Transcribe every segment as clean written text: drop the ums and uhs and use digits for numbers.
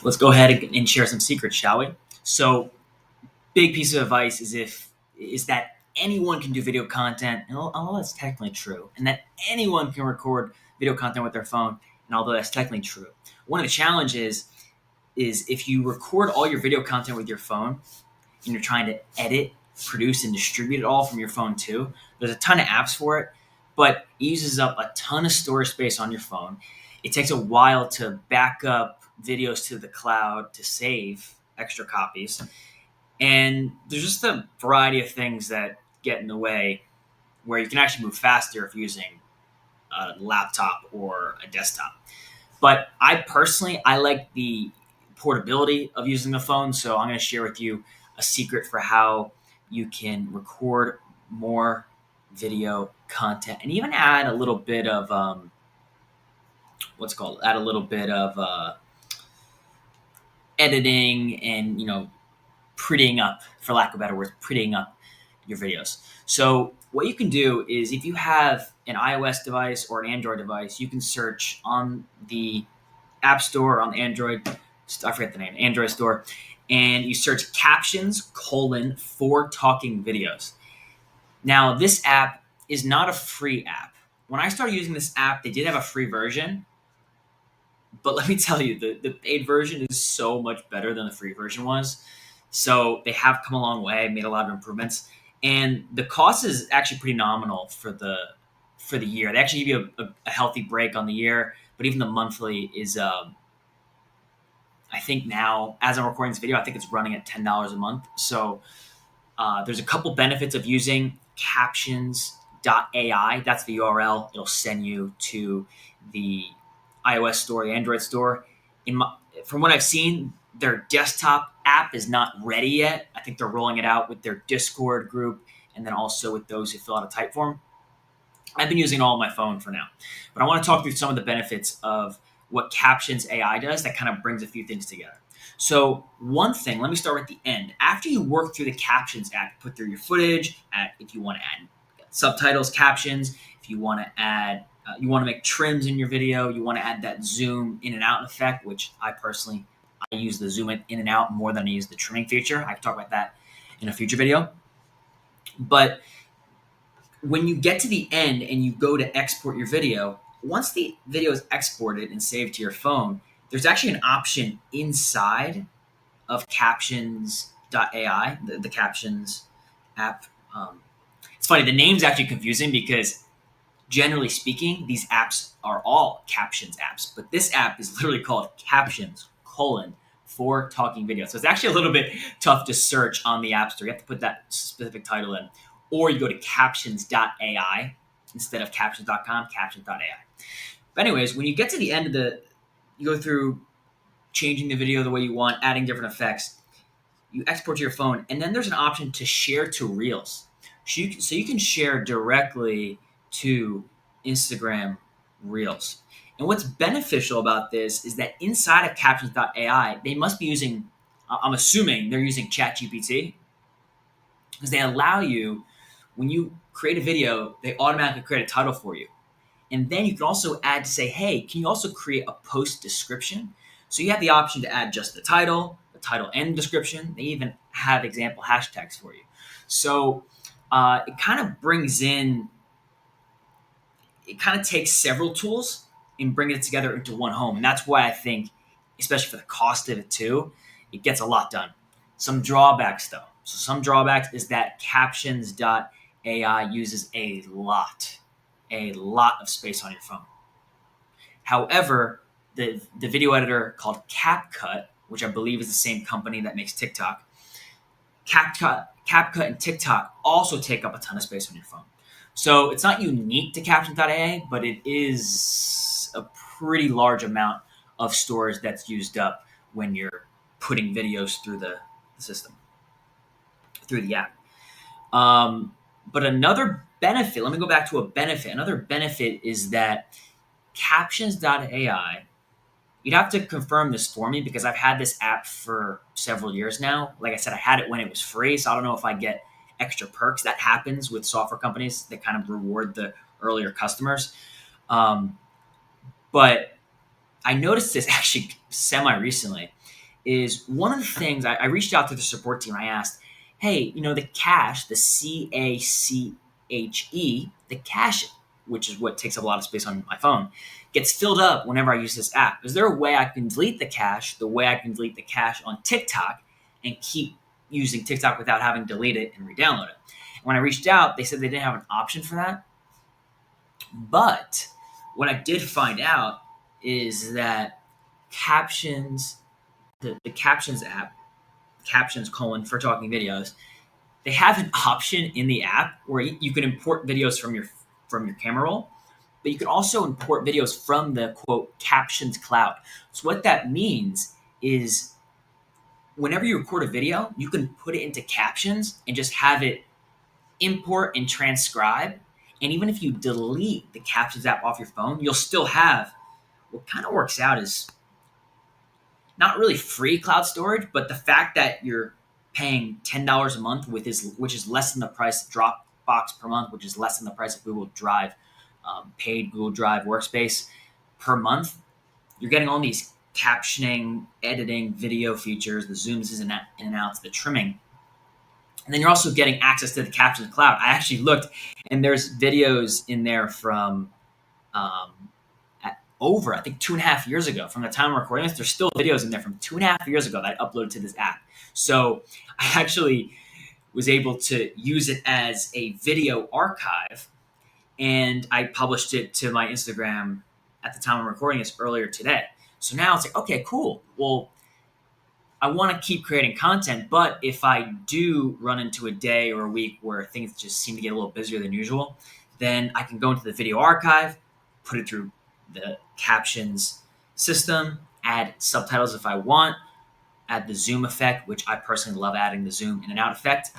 Let's go ahead and share some secrets, shall we? So, big piece of advice is that anyone can do video content, and although that's technically true, and that anyone can record video content with their phone, and although that's technically true, one of the challenges is if you record all your video content with your phone and you're trying to edit, produce, and distribute it all from your phone too. There's a ton of apps for it, but it uses up a ton of storage space on your phone. It takes a while to back up videos to the cloud to save extra copies. And there's just a variety of things that get in the way where you can actually move faster if you're using a laptop or a desktop. But I like the portability of using the phone. So I'm going to share with you a secret for how you can record more video content and even add a little bit of add a little bit of editing and prettying up, for lack of better words, prettying up your videos. So what you can do is if you have an iOS device or an Android device, you can search on the App Store or on the I forget the name, Android store, and you search captions for talking videos. Now, this app is not a free app. When I started using this app, they did have a free version, but let me tell you, the paid version is so much better than the free version was. So they have come a long way, made a lot of improvements, and the cost is actually pretty nominal for the year. They actually give you a healthy break on the year, but even the monthly is I think now, as I'm recording this video, I think it's running at $10 a month. So there's a couple benefits of using captions.ai. That's the URL. It'll send you to the iOS store, the Android store. From what I've seen, their desktop app is not ready yet. I think they're rolling it out with their Discord group and then also with those who fill out a type form. I've been using it all on my phone for now. But I want to talk through some of the benefits of what Captions AI does that kind of brings a few things together. So one thing, let me start at the end. After you work through the Captions app, put through your footage, if you want to add subtitles, captions, if you want to add, you want to make trims in your video, you want to add that zoom in and out effect, which I use the zoom in and out more than I use the trimming feature. I can talk about that in a future video. But when you get to the end and you go to export your video, once the video is exported and saved to your phone, there's actually an option inside of captions.ai, the Captions app. It's funny, the name's actually confusing because generally speaking, these apps are all captions apps, but this app is literally called Captions for talking video. So it's actually a little bit tough to search on the App Store. You have to put that specific title in, or you go to captions.ai instead of captions.com, captions.ai. But anyways, when you get to the end of you go through changing the video the way you want, adding different effects, you export to your phone, and then there's an option to share to Reels. So you can share directly to Instagram Reels. And what's beneficial about this is that inside of captions.ai, they must be using, I'm assuming they're using ChatGPT, because they allow you, when you create a video, they automatically create a title for you. And then you can also add to say, hey, can you also create a post description? So you have the option to add just the title and description. They even have example hashtags for you. So it kind of takes several tools and brings it together into one home. And that's why I think, especially for the cost of it too, it gets a lot done. Some drawbacks though. So some drawbacks is that captions.ai uses a lot of space on your phone. However, the video editor called CapCut, which I believe is the same company that makes TikTok, CapCut and TikTok also take up a ton of space on your phone. So it's not unique to captions.ai, but it is a pretty large amount of storage that's used up when you're putting videos through the system, through the app. But another benefit, let me go back to a benefit. Another benefit is that captions.ai, you'd have to confirm this for me because I've had this app for several years now. Like I said, I had it when it was free, so I don't know if I get extra perks. That happens with software companies. They kind of reward the earlier customers. But I noticed this actually semi recently. Is one of the things I reached out to the support team. I asked, "Hey, the cache, the CACHE, the cache, which is what takes up a lot of space on my phone, gets filled up whenever I use this app. Is there a way I can delete the cache the way I can delete the cache on TikTok and keep using TikTok without having to delete it and re-download it?" And when I reached out, they said they didn't have an option for that. But what I did find out is that captions, the captions app, captions colon for talking videos, they have an option in the app where you can import videos from your camera roll, but you can also import videos from the quote captions cloud. So what that means is whenever you record a video, you can put it into captions and just have it import and transcribe. And even if you delete the captions app off your phone, you'll still have what kind of works out is not really free cloud storage, but the fact that you're paying $10 a month which is less than the price of Dropbox per month, which is less than the price of Google Drive, paid Google Drive workspace per month. You're getting all these captioning, editing, video features, the zooms in and outs, the trimming. And then you're also getting access to the captions cloud. I actually looked, and there's videos in there from um, over, I think, 2.5 years ago. From the time I'm recording this, there's still videos in there from 2.5 years ago that I uploaded to this app. So I actually was able to use it as a video archive, and I published it to my Instagram at the time I'm recording this earlier today. So now it's like, okay, cool. Well, I want to keep creating content, but if I do run into a day or a week where things just seem to get a little busier than usual, then I can go into the video archive, put it through the captions system, add subtitles if I want, add the zoom effect, which I personally love adding the zoom in and out effect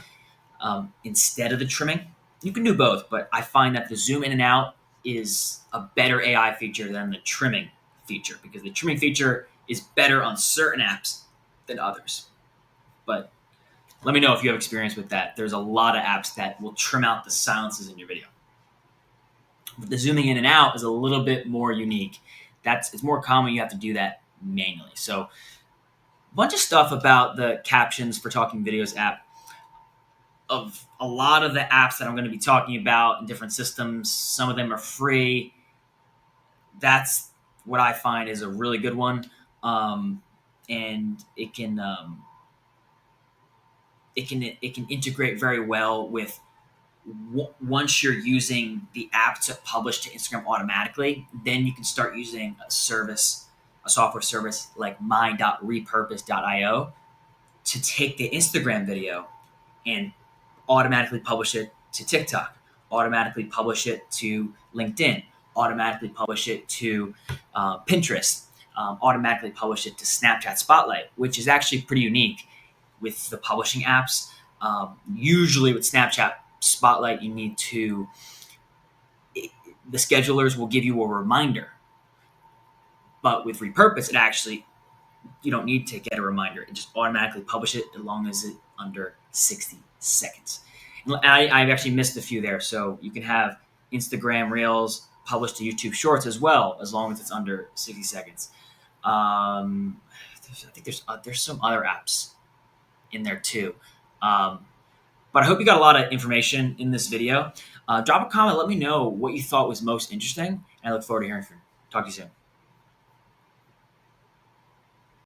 instead of the trimming. You can do both, but I find that the zoom in and out is a better AI feature than the trimming feature because the trimming feature is better on certain apps than others. But let me know if you have experience with that. There's a lot of apps that will trim out the silences in your video. But the zooming in and out is a little bit more unique. It's more common you have to do that manually. So a bunch of stuff about the captions for talking videos app. Of a lot of the apps that I'm going to be talking about in different systems, some of them are free. That's what I find is a really good one. And it can integrate very well with once you're using the app to publish to Instagram automatically, then you can start using a software service like my.repurpose.io to take the Instagram video and automatically publish it to TikTok, automatically publish it to LinkedIn, automatically publish it to Pinterest, automatically publish it to Snapchat Spotlight, which is actually pretty unique with the publishing apps. Usually with Snapchat Spotlight, the schedulers will give you a reminder. But with Repurpose, you don't need to get a reminder. It just automatically publish it as long as it's under 60 seconds. And I've actually missed a few there. So you can have Instagram Reels published to YouTube Shorts as well, as long as it's under 60 seconds. I think there's some other apps in there too. But I hope you got a lot of information in this video. Drop a comment. Let me know what you thought was most interesting. And I look forward to hearing from you. Talk to you soon.